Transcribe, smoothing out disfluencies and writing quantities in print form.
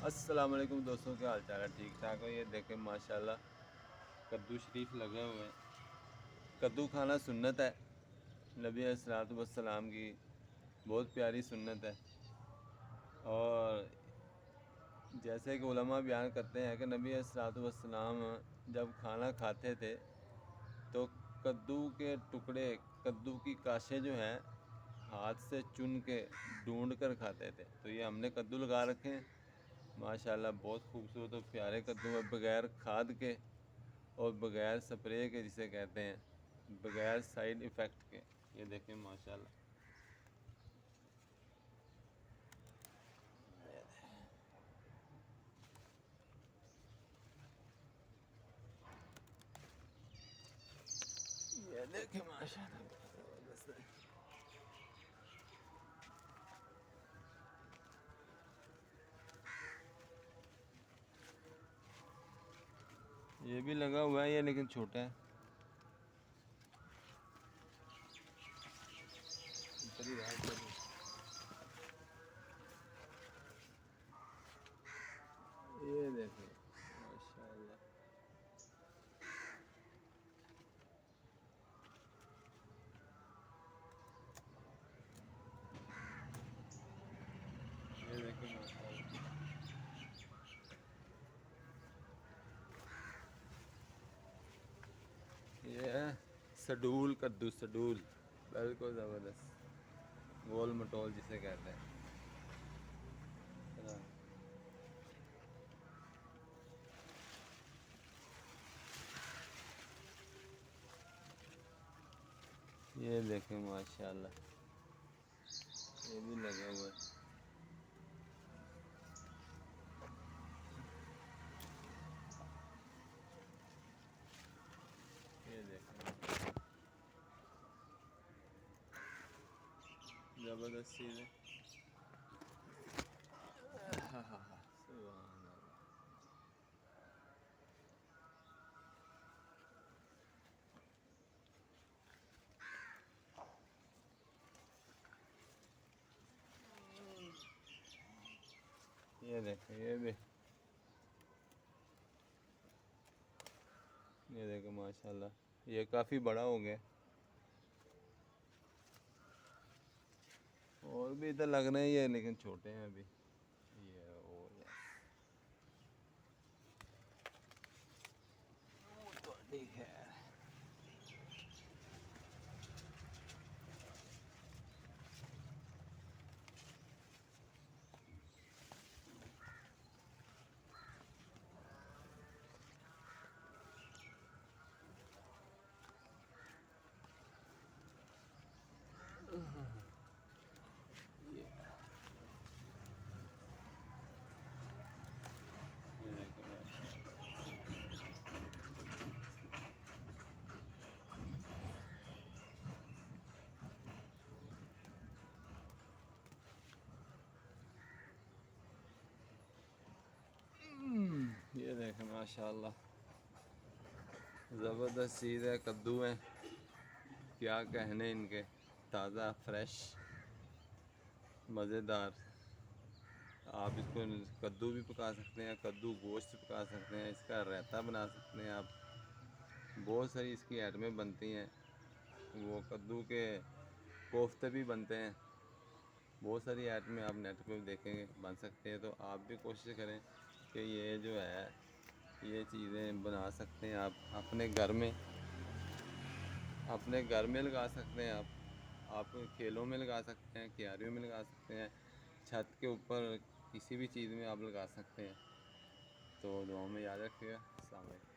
السلام علیکم دوستوں، کیا حال چال ہے؟ ٹھیک ٹھاک ہو؟ یہ دیکھیں ماشاءاللہ کدو شریف لگے ہوئے ہیں۔ کدو کھانا سنت ہے، نبی علیہ الصلوۃ والسلام کی بہت پیاری سنت ہے۔ اور جیسے کہ علماء بیان کرتے ہیں کہ نبی علیہ الصلوۃ والسلام جب کھانا کھاتے تھے تو کدو کے ٹکڑے، کدو کی کاشیں جو ہیں ہاتھ سے چن کے ڈھونڈ کر کھاتے تھے۔ تو یہ ہم نے کدو لگا رکھے ہیں ماشاءاللہ، بہت خوبصورت اور پیارے کدو ہیں، بغیر کھاد کے اور بغیر سپرے کے، جسے کہتے ہیں بغیر سائیڈ ایفیکٹ کے۔ یہ دیکھیں ماشاءاللہ، یہ دیکھیں ماشاءاللہ، بہت زبردست ہے۔ یہ بھی لگا ہوا ہے یہ، لیکن چھوٹا ہے۔ یہ دیکھیں ماشاءاللہ، یہ دیکھیں ماشاءاللہ، یہ ہے سڈول کدو، سڈول بالکل زبردست، گول مٹول جسے کہتے ہیں۔ یہ دیکھیں ماشاءاللہ، یہ بھی لگا ہوا ہے۔ یہ دیکھیں زبردست چیز ہے۔ ہاں ہاں ہاں، سبحان اللہ۔ یہ دیکھیں، یہ دیکھیں ماشاءاللہ، یہ کافی بڑا ہو گیا، اور بھی ادھر لگ رہے ہیں یہ، لیکن چھوٹے ہیں ابھی۔ یہ تو ٹھیک ہے۔ یہ دیکھیں ماشاءاللہ، یہ دیکھیں ماشاءاللہ، زبردست چیز ہے، کدو ہیں، کیا کہنے ان کے، تازہ، فریش، مزیدار۔ آپ اس کو کدو بھی پکا سکتے ہیں، کدو گوشت پکا سکتے ہیں، اس کا رائتا بنا سکتے ہیں آپ، بہت ساری اس کی آئٹمیں بنتی ہیں۔ وہ کدو کے کوفتے بھی بنتے ہیں، بہت ساری آئٹمیں آپ نیٹ پہ دیکھیں گے بن سکتے ہیں۔ تو آپ بھی کوشش کریں کہ یہ جو ہے یہ چیزیں بنا سکتے ہیں آپ اپنے گھر میں، اپنے گھر میں لگا سکتے ہیں آپ کھیلوں میں لگا سکتے ہیں، کیاریوں میں لگا سکتے ہیں، چھت کے اوپر کسی بھی چیز میں آپ لگا سکتے ہیں۔ تو دعاؤں میں یاد رکھیے گا۔ السلام علیکم۔